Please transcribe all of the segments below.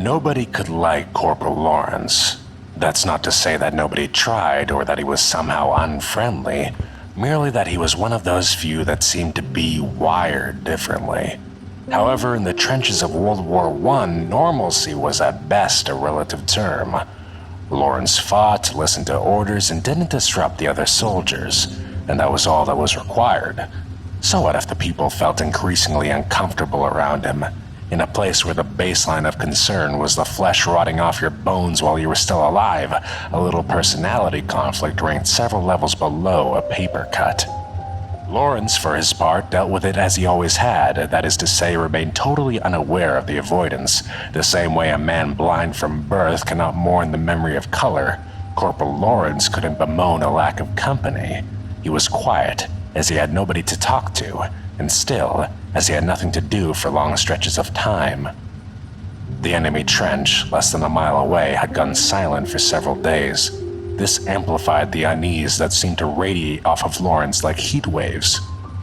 Nobody could like Corporal Lawrence. That's not to say that nobody tried or that he was somehow unfriendly, merely that he was one of those few that seemed to be wired differently. However, in the trenches of World War I, normalcy was at best a relative term. Lawrence fought, listened to orders, and didn't disrupt the other soldiers, and that was all that was required. So what if the people felt increasingly uncomfortable around him? In a place where the baseline of concern was the flesh rotting off your bones while you were still alive, a little personality conflict ranked several levels below a paper cut. Lawrence, for his part, dealt with it as he always had, that is to say, remained totally unaware of the avoidance. The same way a man blind from birth cannot mourn the memory of color, Corporal Lawrence couldn't bemoan a lack of company. He was quiet, as he had nobody to talk to, and still, as he had nothing to do for long stretches of time. The enemy trench, less than a mile away, had gone silent for several days. This amplified the unease that seemed to radiate off of Lawrence like heat waves.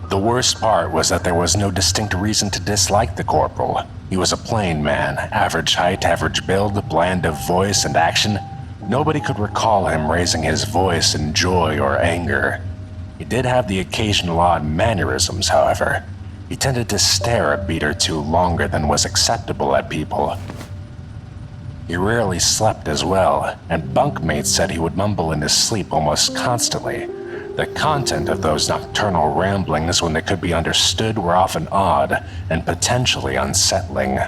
The worst part was that there was no distinct reason to dislike the corporal. He was a plain man, average height, average build, bland of voice and action. Nobody could recall him raising his voice in joy or anger. He did have the occasional odd mannerisms, however. He tended to stare a beat or two longer than was acceptable at people. He rarely slept as well, and bunkmates said he would mumble in his sleep almost constantly. The content of those nocturnal ramblings, when they could be understood, were often odd and potentially unsettling.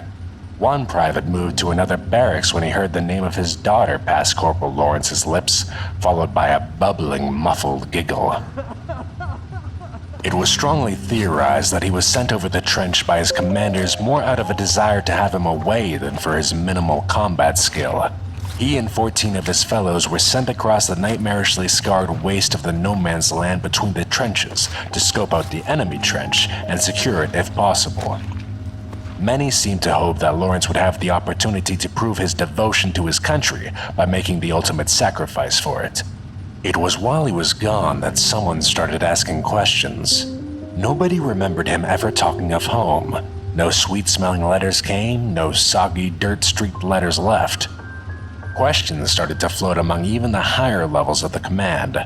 One private moved to another barracks when he heard the name of his daughter pass Corporal Lawrence's lips, followed by a bubbling, muffled giggle. It was strongly theorized that he was sent over the trench by his commanders more out of a desire to have him away than for his minimal combat skill. He and 14 of his fellows were sent across the nightmarishly scarred waste of the no man's land between the trenches to scope out the enemy trench and secure it if possible. Many seemed to hope that Lawrence would have the opportunity to prove his devotion to his country by making the ultimate sacrifice for it. It was while he was gone that someone started asking questions. Nobody remembered him ever talking of home. No sweet-smelling letters came, no soggy, dirt-streaked letters left. Questions started to float among even the higher levels of the command.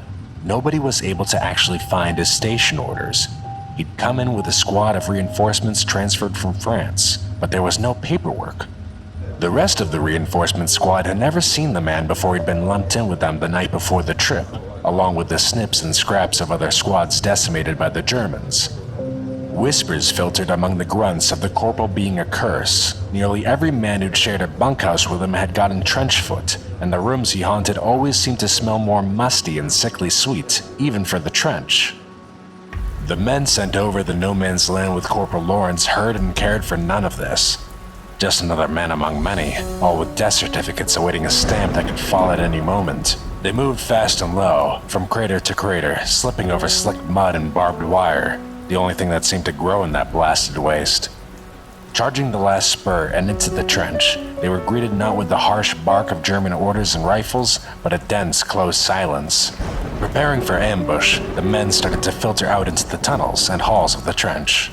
Nobody was able to actually find his station orders. He'd come in with a squad of reinforcements transferred from France, but there was no paperwork. The rest of the reinforcement squad had never seen the man before he'd been lumped in with them the night before the trip, along with the snips and scraps of other squads decimated by the Germans. Whispers filtered among the grunts of the corporal being a curse. Nearly every man who'd shared a bunkhouse with him had gotten trench foot, and the rooms he haunted always seemed to smell more musty and sickly sweet, even for the trench. The men sent over the no man's land with Corporal Lawrence heard and cared for none of this. Just another man among many, all with death certificates awaiting a stamp that could fall at any moment. They moved fast and low, from crater to crater, slipping over slick mud and barbed wire, the only thing that seemed to grow in that blasted waste. Charging the last spur and into the trench, they were greeted not with the harsh bark of German orders and rifles, but a dense, close silence. Preparing for ambush, the men started to filter out into the tunnels and halls of the trench.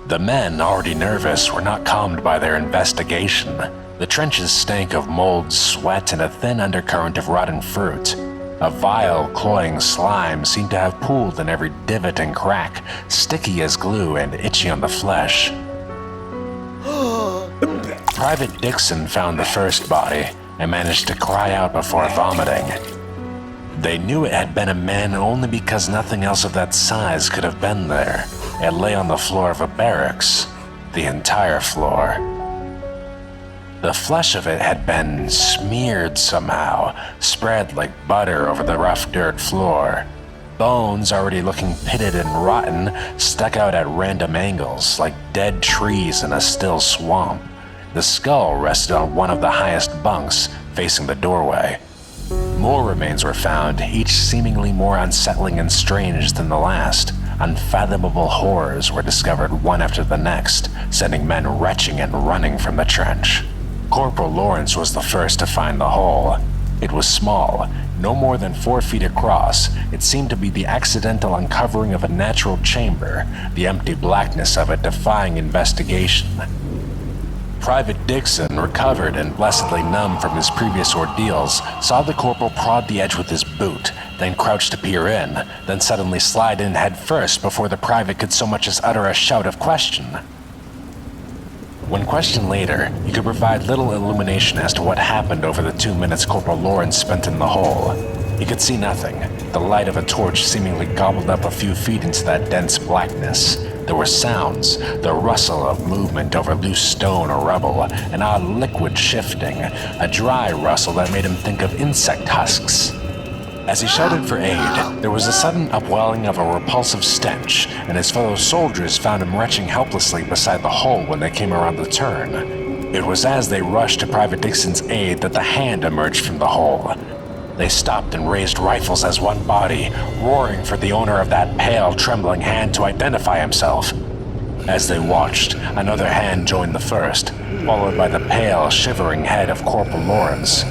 The men, already nervous, were not calmed by their investigation. The trenches stank of mold, sweat, and a thin undercurrent of rotten fruit. A vile, cloying slime seemed to have pooled in every divot and crack, sticky as glue and itchy on the flesh. Private Dixon found the first body and managed to cry out before vomiting. They knew it had been a man only because nothing else of that size could have been there. It lay on the floor of a barracks, the entire floor. The flesh of it had been smeared somehow, spread like butter over the rough dirt floor. Bones, already looking pitted and rotten, stuck out at random angles, like dead trees in a still swamp. The skull rested on one of the highest bunks, facing the doorway. More remains were found, each seemingly more unsettling and strange than the last. Unfathomable horrors were discovered one after the next, sending men retching and running from the trench. Corporal Lawrence was the first to find the hole. It was small, no more than 4 feet across. It seemed to be the accidental uncovering of a natural chamber, the empty blackness of it defying investigation. Private Dixon, recovered and blessedly numb from his previous ordeals, saw the corporal prod the edge with his boot, then crouch to peer in, then suddenly slide in head first before the private could so much as utter a shout of question. When questioned later, he could provide little illumination as to what happened over the 2 minutes Corporal Lawrence spent in the hole. He could see nothing, the light of a torch seemingly gobbled up a few feet into that dense blackness. There were sounds, the rustle of movement over loose stone or rubble, an odd liquid shifting, a dry rustle that made him think of insect husks. As he shouted for aid, there was a sudden upwelling of a repulsive stench, and his fellow soldiers found him retching helplessly beside the hole when they came around the turn. It was as they rushed to Private Dixon's aid that the hand emerged from the hole. They stopped and raised rifles as one body, roaring for the owner of that pale, trembling hand to identify himself. As they watched, another hand joined the first, followed by the pale, shivering head of Corporal Lawrence.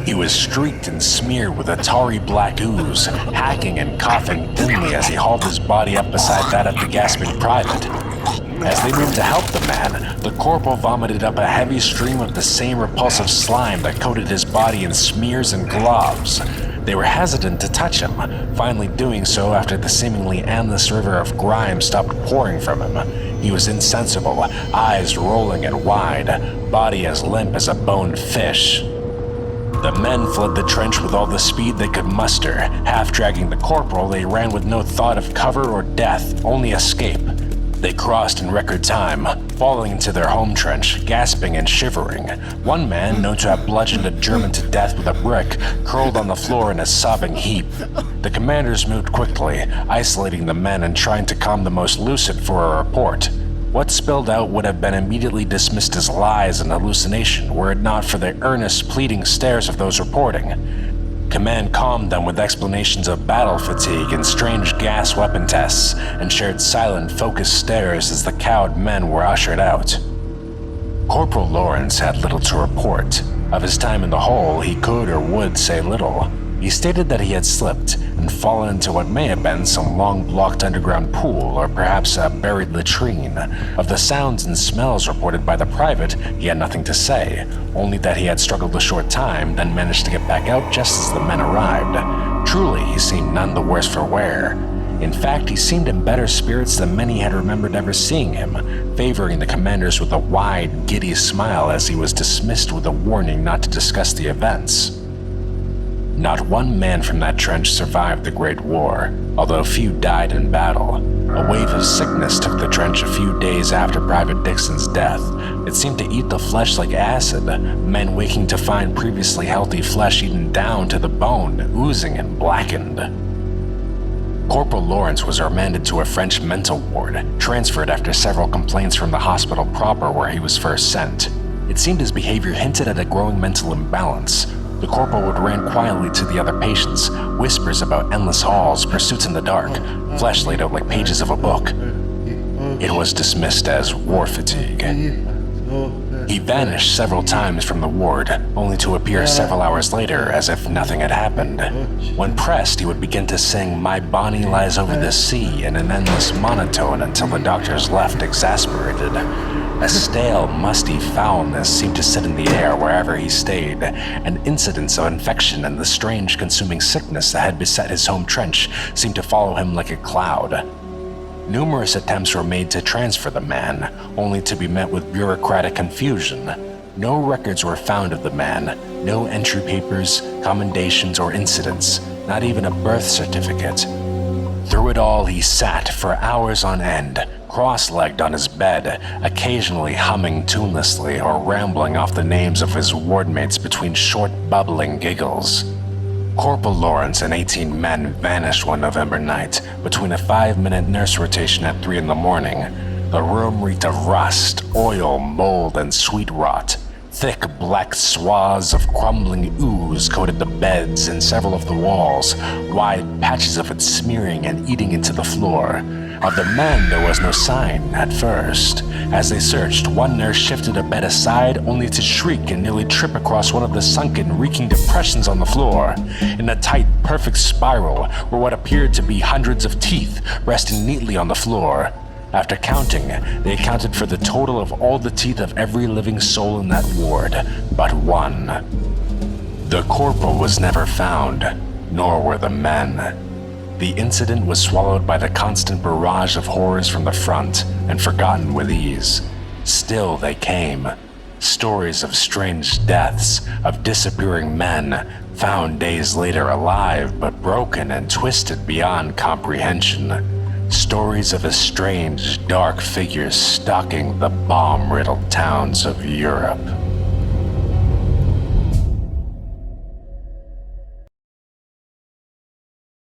He was streaked and smeared with a tarry black ooze, hacking and coughing thinly as he hauled his body up beside that of the gasping private. As they moved to help the man, the corporal vomited up a heavy stream of the same repulsive slime that coated his body in smears and globs. They were hesitant to touch him, finally doing so after the seemingly endless river of grime stopped pouring from him. He was insensible, eyes rolling and wide, body as limp as a boned fish. The men fled the trench with all the speed they could muster. Half dragging the corporal, they ran with no thought of cover or death, only escape. They crossed in record time, falling into their home trench, gasping and shivering. One man, known to have bludgeoned a German to death with a brick, curled on the floor in a sobbing heap. The commanders moved quickly, isolating the men and trying to calm the most lucid for a report. What spilled out would have been immediately dismissed as lies and hallucination were it not for the earnest, pleading stares of those reporting. Command calmed them with explanations of battle fatigue and strange gas weapon tests, and shared silent, focused stares as the cowed men were ushered out. Corporal Lawrence had little to report. Of his time in the hole, he could or would say little. He stated that he had slipped and fallen into what may have been some long-blocked underground pool or perhaps a buried latrine. Of the sounds and smells reported by the private, he had nothing to say, only that he had struggled a short time, then managed to get back out just as the men arrived. Truly, he seemed none the worse for wear. In fact, he seemed in better spirits than many had remembered ever seeing him, favoring the commanders with a wide, giddy smile as he was dismissed with a warning not to discuss the events. Not one man from that trench survived the Great War, although few died in battle. A wave of sickness took the trench a few days after Private Dixon's death. It seemed to eat the flesh like acid, men waking to find previously healthy flesh eaten down to the bone, oozing and blackened. Corporal Lawrence was remanded to a French mental ward, transferred after several complaints from the hospital proper where he was first sent. It seemed his behavior hinted at a growing mental imbalance. The corporal would rant quietly to the other patients, whispers about endless halls, pursuits in the dark, flesh laid out like pages of a book. It was dismissed as war fatigue. He vanished several times from the ward, only to appear several hours later as if nothing had happened. When pressed, he would begin to sing "My Bonnie Lies Over the Sea" in an endless monotone until the doctors left exasperated. A stale, musty foulness seemed to sit in the air wherever he stayed, and incidents of infection and the strange consuming sickness that had beset his home trench seemed to follow him like a cloud. Numerous attempts were made to transfer the man, only to be met with bureaucratic confusion. No records were found of the man, no entry papers, commendations, or incidents, not even a birth certificate. Through it all, he sat for hours on end, cross-legged on his bed, occasionally humming tunelessly or rambling off the names of his wardmates between short, bubbling giggles. Corporal Lawrence and 18 men vanished one November night between a 5-minute nurse rotation at 3 in the morning. The room reeked of rust, oil, mold, and sweet rot. Thick black swaths of crumbling ooze coated the beds and several of the walls, wide patches of it smearing and eating into the floor. Of the men, there was no sign at first. As they searched, one nurse shifted a bed aside only to shriek and nearly trip across one of the sunken, reeking depressions on the floor. In a tight, perfect spiral were what appeared to be hundreds of teeth resting neatly on the floor. After counting, they accounted for the total of all the teeth of every living soul in that ward, but one. The corporal was never found, nor were the men. The incident was swallowed by the constant barrage of horrors from the front and forgotten with ease. Still they came. Stories of strange deaths, of disappearing men, found days later alive but broken and twisted beyond comprehension. Stories of a strange, dark figure stalking the bomb-riddled towns of Europe.